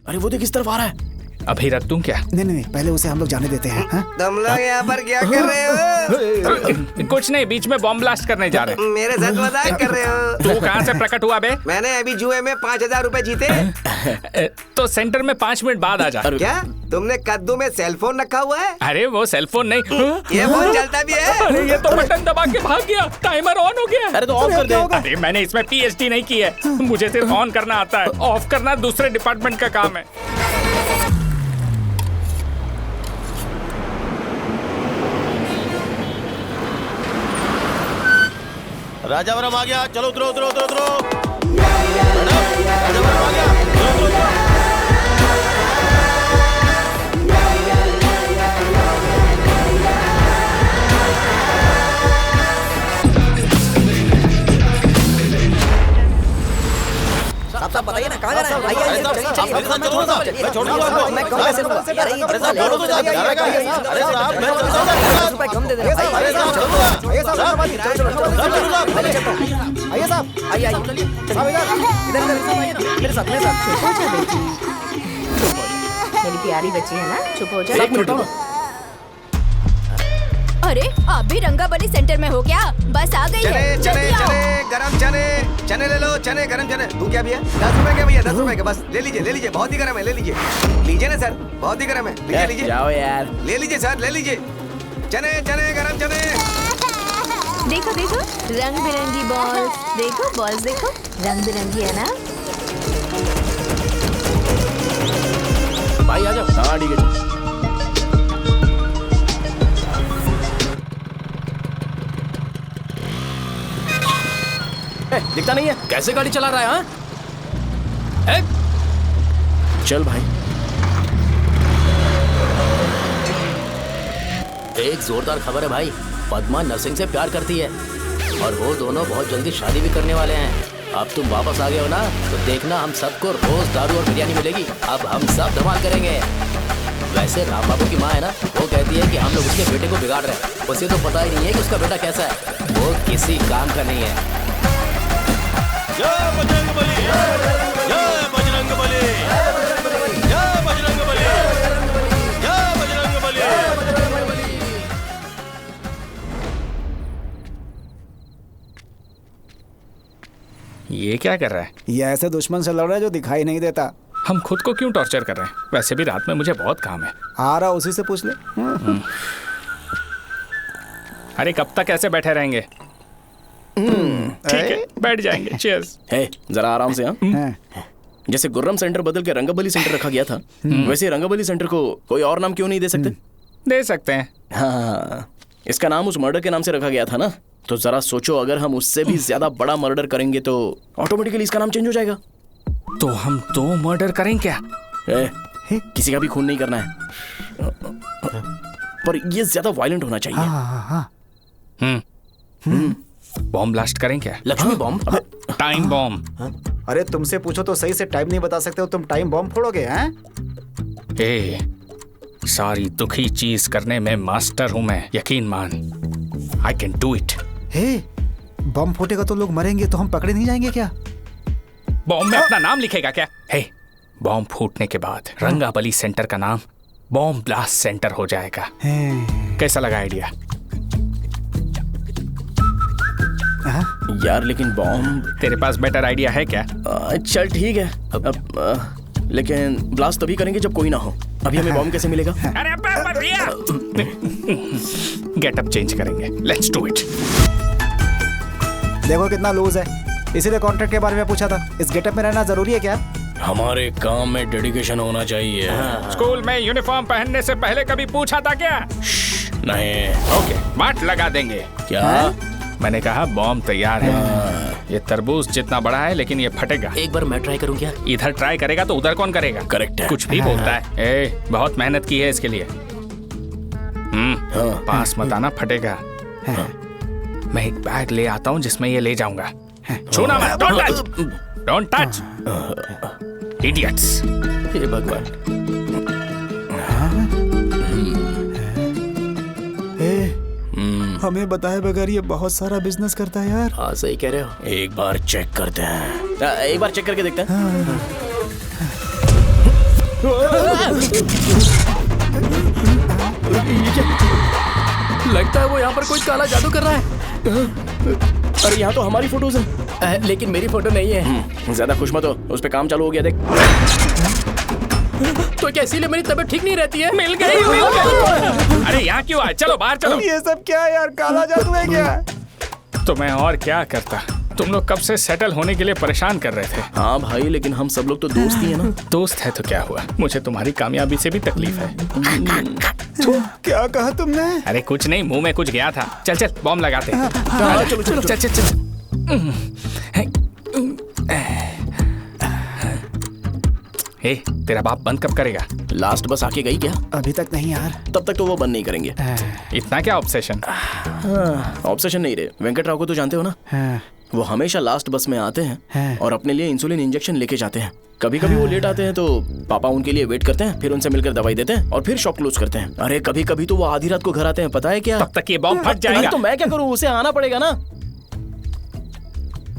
अरे वो देख किस तरफ आ रहा है। अभी रख दूं क्या? नहीं, पहले उसे हम लोग जाने देते हैं। तुम लोग यहाँ पर क्या कर रहे हो? कुछ नहीं, बीच में बॉम्ब ब्लास्ट करने जा रहे हैं। मेरे साथ मजाक कर रहे हो? तू कहाँ से प्रकट हुआ बे? मैंने अभी जुए में 5,000 रुपए जीते। तो सेंटर में 5 मिनट बाद आ जा। क्या तुमने कद्दू में सेलफोन रखा हुआ है? अरे वो सेलफोन नहीं, ये फोन चलता भी है? अरे ये तो बटन दबा के भाग गया, टाइमर ऑन हो गया। अरे तो ऑफ कर दे। अरे मैंने इसमें PhD नहीं की है, मुझे सिर्फ ऑन करना आता है, ऑफ करना दूसरे डिपार्टमेंट का काम है। राजावरम आ गया, चलो उतरो उतरो उतरो उतरो। राजावरम आ गया, चलो उतरो उतरो। साहब बताइए ना, कहाँ जाना है? आइए मेरे साथ चलो ना, मैं छोड़ दूंगा आपको। मैं कम पैसे दूंगा। अरे साहब छोड़ो तो जाएगा। अरे साहब मैं चलता हूँ। 10 रुपए कम दे देना। अरे साहब चलो ना। आइए साहब, आइए साहब, आइए साहब इधर मेरे साथ मेरे साथ। चुप हो जा बेटी, चुप हो जा। मेरी प्यारी बच्ची है ना, चुप हो जा। एक मिनट रुको। अरे आप भी रंगाबली सेंटर में हो क्या? बस आ गई चने है, चने जल्दी आओ। चने गरम चने ले लो, चने गरम चने। तू क्या भैया? 10 रुपए के भैया, 10 रुपए के बस। ले लीजिए, बहुत ही गरम है, ले लीजिए ना सर, बहुत ही गरम है। लीजिए जाओ यार। ले लीजिए सर, ले लीजिए। चने गरम चने। देखो देखो रंग बिरंगी बॉल्स, देखो बॉल्स देखो, रंग बिरंगी है ना। भाई आ जाओ। हाँ ठीक है। दिखता नहीं है, कैसे गाड़ी चला रहा है? हाँ चल भाई। एक जोरदार खबर है भाई, पद्मा नरसिंह से प्यार करती है और वो दोनों बहुत जल्दी शादी भी करने वाले हैं। अब तुम वापस आ गए हो ना, तो देखना हम सबको रोज दारू और बिरयानी मिलेगी। अब हम सब धमाल करेंगे। वैसे राम बाबू की माँ है ना, वो कहती है कि हम लोग उसके बेटे को बिगाड़ रहे हैं। उसे तो पता ही नहीं है कि उसका बेटा कैसा है, वो किसी काम का नहीं है। जय बजरंगबली, जय बजरंगबली, जय बजरंगबली, जय बजरंगबली। ये क्या कर रहा है? ये ऐसे दुश्मन से लड़ रहा है जो दिखाई नहीं देता। हम खुद को क्यों टॉर्चर कर रहे हैं? वैसे भी रात में मुझे बहुत काम है। आ रहा उसी से पूछ ले। अरे कब तक ऐसे बैठे रहेंगे? ठीक है, बैठ जाएंगे। चीयर्स। हे जरा आराम से। हाँ जैसे गुर्रम सेंटर बदल के रंगाबली सेंटर रखा गया था, वैसे रंगाबली सेंटर को कोई और नाम क्यों नहीं दे सकते? दे सकते हैं। हाँ, इसका नाम उस मर्डर के नाम से रखा गया था ना, तो जरा सोचो अगर हम उससे भी ज्यादा बड़ा मर्डर करेंगे तो ऑटोमेटिकली इसका नाम चेंज हो जाएगा। तो हम 2 मर्डर करें क्या? किसी का भी खून नहीं करना है, पर ये ज्यादा वायलेंट होना चाहिए। बॉम्ब ब्लास्ट करें क्या? Lakshmi bomb, time bomb. अरे तुमसे पूछो तो सही से टाइम नहीं बता सकते हो, तुम टाइम बॉम्ब फोड़ोगे? हैं? ए, सारी दुखी चीज करने में मास्टर हूं मैं, यकीन मान। I can do it. Hey, बम फूटेगा तो लोग मरेंगे, तो हम पकड़े नहीं जाएंगे क्या? बॉम्ब में अपना नाम लिखेगा क्या? हे, बॉम्ब फूटने के बाद रंगाबली सेंटर का नाम बॉम्ब ब्लास्ट सेंटर हो जाएगा। कैसा लगा आइडिया? यार लेकिन बॉम्ब, तेरे पास बेटर आइडिया है क्या? चल ठीक है, लेकिन ब्लास्ट तभी करेंगे जब कोई ना हो। अभी हमें बॉम्ब कैसे मिलेगा? अरे भैया, गेटअप चेंज करेंगे। Let's do it. देखो कितना लूज है, इसीलिए कॉन्ट्रैक्ट के बारे में पूछा था। इस गेटअप में रहना जरूरी है क्या? हमारे काम में डेडिकेशन होना चाहिए। स्कूल में यूनिफॉर्म पहनने से पहले कभी पूछा था क्या? नहीं। ओके, बात लगा देंगे। क्या? मैंने कहा बॉम्ब तैयार है। ये तरबूज जितना बड़ा है, लेकिन ये फटेगा। एक बार मैं ट्राई करूं क्या? इधर ट्राई करेगा तो उधर कौन करेगा? करेक्ट है। कुछ भी बोलता है। ए, बहुत मेहनत की है इसके लिए। पास मत आना, फटेगा। मैं एक बैग ले आता हूँ जिसमें ये ले जाऊंगा। छूना मत, don't touch, don't touch, idiots. हे भगवान। हमें बताए बगैर ये बहुत सारा बिजनेस करता है यार। हाँ सही कह रहे हो। एक बार चेक करते हैं। एक बार चेक करके देखते हैं। लगता है वो यहाँ पर कोई काला जादू कर रहा है। अरे यहाँ तो हमारी फोटोज हैं। लेकिन मेरी फोटो नहीं है। ज्यादा खुश मत हो, उस पे काम चालू हो गया देख। तो क्या इसीलिए मेरी तबीयत ठीक नहीं रहती है? मिल गई। अरे यहाँ क्यों आए? चलो बाहर चलो। ये सब क्या है यार, काला जादू है क्या? तो मैं और क्या करता? तुम लोग कब से सेटल होने के लिए परेशान कर रहे थे। हाँ भाई, लेकिन हम सब लोग तो दोस्त ही है ना। दोस्त है तो क्या हुआ, मुझे तुम्हारी कामयाबी से भी तकलीफ है। क्या कहा तुमने? अरे कुछ नहीं, मुंह में कुछ गया था। चल चल बॉम्ब लगाते हैं। चलो चलो चल चल चल। ए, तेरा बाप बंद कब करेगा? लास्ट बस आके गई क्या? अभी तक नहीं यार। तब तक तो वो बंद नहीं करेंगे। इतना क्या ऑब्सेशन? ऑब्सेशन नहीं रे, वेंकट राव को तो जानते हो ना। वो हमेशा लास्ट बस में आते हैं और अपने लिए इंसुलिन इंजेक्शन लेके जाते हैं। कभी कभी वो लेट आते हैं तो पापा उनके लिए वेट करते हैं, फिर उनसे मिलकर दवाई देते हैं और फिर शॉप क्लोज करते हैं। अरे कभी कभी तो वो आधी रात को घर आते हैं, पता है क्या? तब तक ये बॉम्ब फट जाएगा। अरे तो मैं क्या करूं, उसे आना पड़ेगा ना।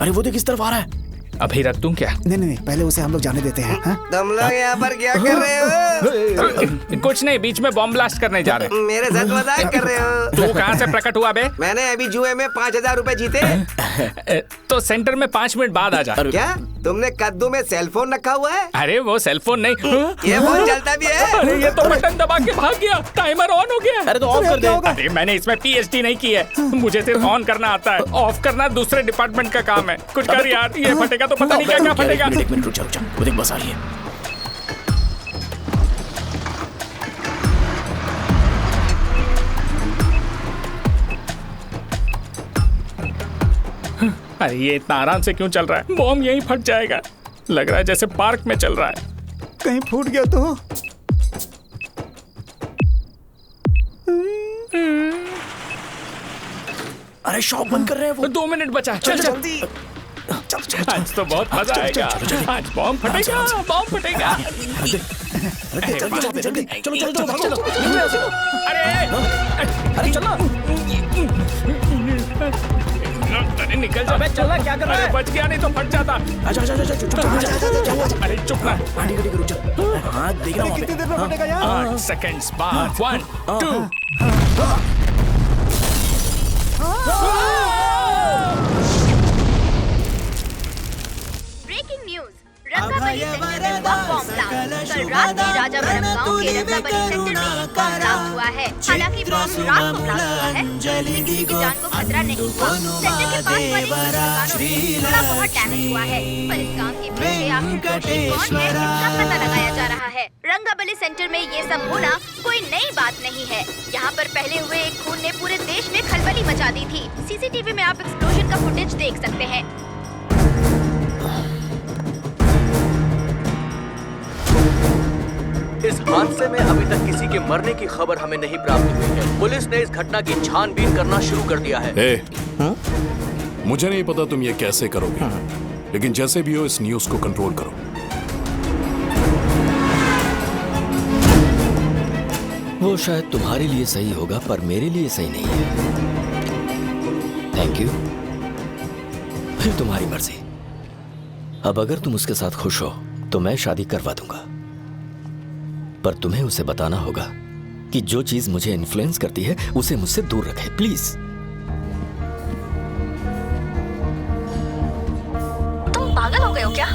अरे वो देख किस तरफ आ रहा है। अभी रख दूं क्या? नहीं, पहले उसे हम लोग जाने देते हैं। तुम लोग यहाँ पर क्या कर रहे हो? कुछ नहीं, बीच में बॉम्ब ब्लास्ट करने जा रहे मेरे साथ मजाक कर रहे हो? हैं। तू कहाँ से प्रकट हुआ बे? मैंने अभी जुए में 5,000 रुपए जीते। तो सेंटर में 5 मिनट बाद आ जा। क्या तुमने कद्दू में सेल फोन रखा हुआ है? अरे वो सेलफोन नहीं। ये फोन चलता भी है? अरे ये तो बटन दबा के भाग गया, टाइमर ऑन हो गया। अरे तो ऑफ कर दे। अरे मैंने इसमें पीएचडी नहीं की है, मुझे सिर्फ ऑन करना आता है। ऑफ करना दूसरे डिपार्टमेंट का काम है। कुछ कर यार, ये फटेगा तो पता नहीं क्या क्या फटेगा। एक मिनट रुक जा, वो देख बस आ रही है। अरे ये इतना आराम से क्यों चल रहा है? बॉम्ब यहीं फट जाएगा। लग रहा है जैसे पार्क में चल रहा है। कहीं फूट गया तो? अरे शॉप बंद कर रहे हैं वो। 2 मिनट बचा, चल जल्दी। आज तो बहुत मजा आएगा। आज बॉम्ब फटेगा, बॉम्ब फटेगा। चलो चलो चलो भागो। अरे चलना। अरे निकल जा। अबे चलना, क्या कर रहा है? बच गया, नहीं तो फट जाता। अरे चुप ना। रुक जा। हाँ देखना वहाँ पे। कितनी देर में फटेगा यार? 8 सेकंड्स बाद 1 2। ब्रेकिंग न्यूज, रंगाबली सेंटर में हुआ बॉम्ब ब्लास्ट। कल रात में राजावरम गांव के रंगाबली सेंटर में एक बॉम्ब ब्लास्ट हुआ है। हालांकि बॉम्ब रात को ब्लास्ट हुआ है, जिससे किसी की जान को खतरा नहीं हुआ। सेंटर के पास वाली दुकानों में थोड़ा बहुत डैमेज हुआ है, पर इस काम के पीछे आखिर कौन है, इसका पता लगाया जा रहा है। रंगाबली सेंटर में ये सब होना कोई नई बात नहीं है। यहाँ पर पहले हुए एक खून ने पूरे देश में खलबली मचा दी थी। सीसीटीवी में आप एक्सप्लोजन का फुटेज देख सकते हैं। इस हादसे में अभी तक किसी के मरने की खबर हमें नहीं प्राप्त हुई है। पुलिस ने इस घटना की छानबीन करना शुरू कर दिया है। मुझे नहीं पता तुम ये कैसे करोगे, लेकिन जैसे भी हो इस न्यूज को कंट्रोल करो। वो शायद तुम्हारे लिए सही होगा, पर मेरे लिए सही नहीं है। Thank you. फिर तुम्हारी मर्जी। अब अगर तुम उसके साथ खुश हो तो मैं शादी करवा दूंगा, पर तुम्हें उसे बताना होगा कि जो चीज मुझे इन्फ्लुएंस करती है उसे मुझसे दूर रखे, प्लीज। तुम पागल हो गए हो क्या?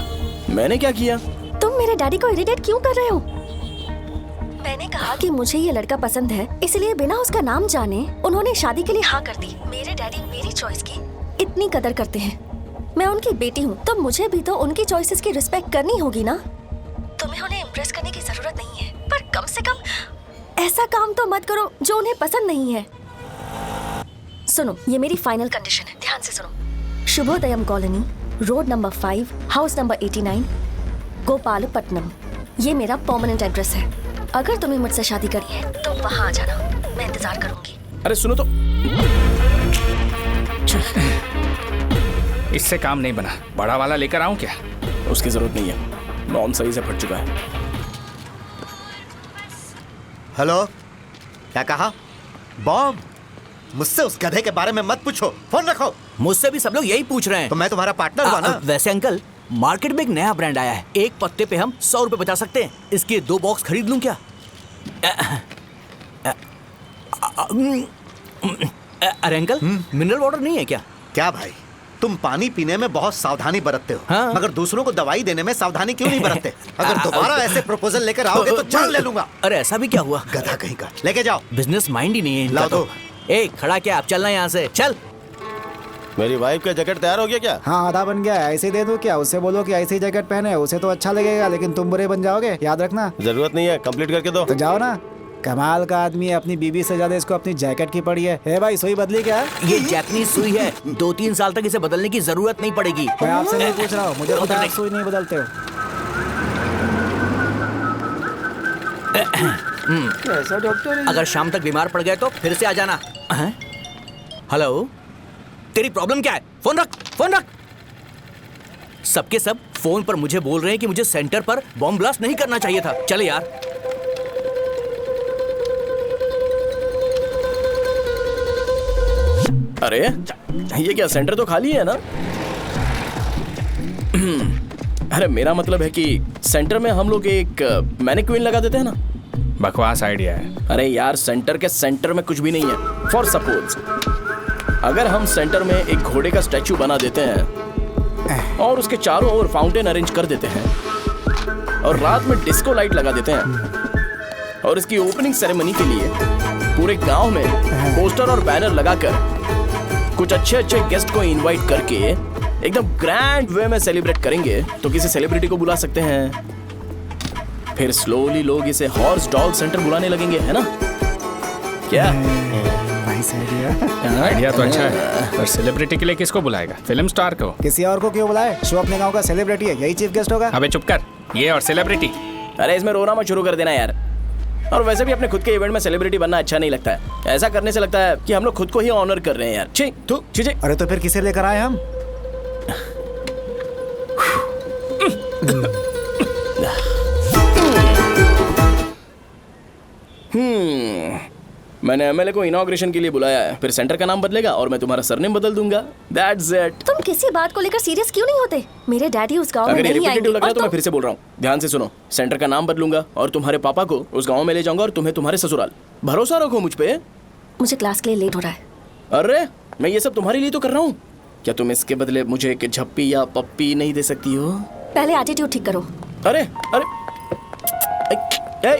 मैंने क्या किया? तुम मेरे डैडी को इरिटेट क्यों कर रहे हो? मैंने कहा कि मुझे ये लड़का पसंद है, इसलिए बिना उसका नाम जाने उन्होंने शादी के लिए हाँ कर दी। मेरे डैडी मेरी चॉइस की इतनी कदर करते हैं। मैं उनकी बेटी हूँ, तो मुझे भी तो उनकी चॉइसेस की रिस्पेक्ट करनी होगी ना। तुम्हें उन्हें इम्प्रेस करने की जरूरत नहीं है, पर कम से कम ऐसा काम तो मत करो जो उन्हें पसंद नहीं है। सुनो, ये मेरी फाइनल कंडीशन है, ध्यान से सुनो। Shubhodayam colony, road number 5, house number 89, Gopalapatnam. ये मेरा परमानेंट एड्रेस है। अगर तुम्हें मुझसे शादी करनी है तो वहाँ आ जाना, मैं इंतजार करूंगी। अरे सुनो तो। इससे काम नहीं बना, बड़ा वाला लेकर आऊं क्या? उसकी जरूरत नहीं है, बॉम्ब सही से फट चुका है। हेलो, क्या कहा? बॉम्ब? मुझसे उस गधे के बारे में मत पूछो, फोन रखो। मुझसे भी सब लोग यही पूछ रहे हैं। तो मैं तुम्हारा पार्टनर हुआ ना? वैसे अंकल, मार्केट में एक नया ब्रांड आया है, एक पत्ते पे हम 100 रुपए बचा सकते हैं। इसके 2 बॉक्स खरीद लूं क्या? अरे अंकल, मिनरल वाटर नहीं है क्या? क्या भाई, तुम पानी पीने में बहुत सावधानी बरतते हो, हाँ? मगर दूसरों को दवाई देने में सावधानी क्यों नहीं बरतते? अगर दोबारा ऐसे प्रपोजल लेकर आओगे तो जान ले लूंगा। अरे ऐसा भी क्या हुआ? गधा कहीं का, लेके जाओ। बिजनेस माइंड ही नहीं है इनका लाओ तो। दो। ए खड़ा क्या, आप चलना यहाँ से, चल। मेरी वाइफ का जैकेट तैयार हो गया क्या? हाँ, आधा बन गया है। ऐसे ही दे दो क्या? उससे बोलो कि ऐसे ही जैकेट पहने, उसे तो अच्छा लगेगा, लेकिन तुम बुरे बन जाओगे, याद रखना। जरूरत नहीं है, कंप्लीट करके दो। तो जाओ ना। कमाल का आदमी है, अपनी बीबी से ज्यादा इसको अपनी जैकेट की पड़ी है। हे भाई, सुई बदली क्या? ये जैपनीज सुई है, 2-3 साल तक इसे बदलने की जरूरत नहीं पड़ेगी। मैं आपसे नहीं पूछ रहा हूँ, मुझे पता है आप सुई नहीं बदलते हो। कैसा डॉक्टर है? अगर शाम तक बीमार पड़ गए तो फिर से आ जाना। हेलो, तेरी प्रॉब्लम क्या है? फोन रख, फोन रख। सबके सब फोन पर मुझे बोल रहे हैं कि मुझे सेंटर पर बॉम्ब ब्लास्ट नहीं करना चाहिए था। चले यार। अरे ये क्या, सेंटर तो खाली है ना? अरे मेरा मतलब है कि सेंटर में हम लोग एक मैनिक्विन लगा देते हैं ना। बकवास आइडिया है। अरे यार, सेंटर के सेंटर में कुछ भी नहीं है। फॉर सपोज अगर हम सेंटर में एक घोड़े का स्टैचू बना देते हैं और उसके चारों ओर फाउंटेन अरेंज कर देते हैं और रात में डिस्को लाइट लगा देते हैं और इसकी ओपनिंग सेरेमनी के लिए पूरे गांव में पोस्टर और बैनर लगाकर कुछ अच्छे अच्छे गेस्ट को इनवाइट करके एकदम ग्रैंड वे में सेलिब्रेट करेंगे, तो किसी सेलिब्रिटी को बुला सकते हैं। फिर स्लोली लोग इसे हॉर्स डॉल सेंटर बुलाने लगेंगे, है ना? क्या? Nice idea. आइडिया तो अच्छा है, पर सेलिब्रिटी के लिए किसको बुलाएगा? फिल्म स्टार को। किसी और को क्यों बुलाए? शो अपने गांव का सेलिब्रिटी है, यही चीफ गेस्ट होगा। अबे चुप कर, ये और सेलिब्रिटी। अरे इसमें रोना मत शुरू कर देना यार। और वैसे भी अपने खुद के इवेंट में सेलिब्रिटी बनना अच्छा नहीं लगता है। ऐसा करने से लगता है कि हम लोग खुद को ही ऑनर कर रहे हैं यार। छी, थू, छी, छी। अरे तो फिर किसे लेकर आए हम? मैंने एमएलए को इनॉग्रेशन के लिए बुलाया है, फिर सेंटर का नाम बदलेगा और मैं तुम्हारा सरनेम बदल दूंगा। That's it. तुम किसी बात को लेकर सीरियस क्यों नहीं होते? मेरे डैडी उस गांव में अगर ये नहीं आएंगे। रिपीटेटिव लग रहा है तो और मैं फिर से बोल रहा हूँ, ध्यान से सुनो। सेंटर का नाम बदलूंगा और तुम्हारे पापा को उस गांव में ले जाऊंगा और तुम्हें तुम्हारे ससुराल। भरोसा रखो मुझ पे। मुझे क्लास के लिए लेट हो रहा है। अरे मैं ये सब तुम्हारे लिए तो कर रहा हूँ। क्या तुम इसके बदले मुझे एक झप्पी या पप्पी नहीं दे सकती हो? पहले एटीट्यूड ठीक करो। अरे अरे ए,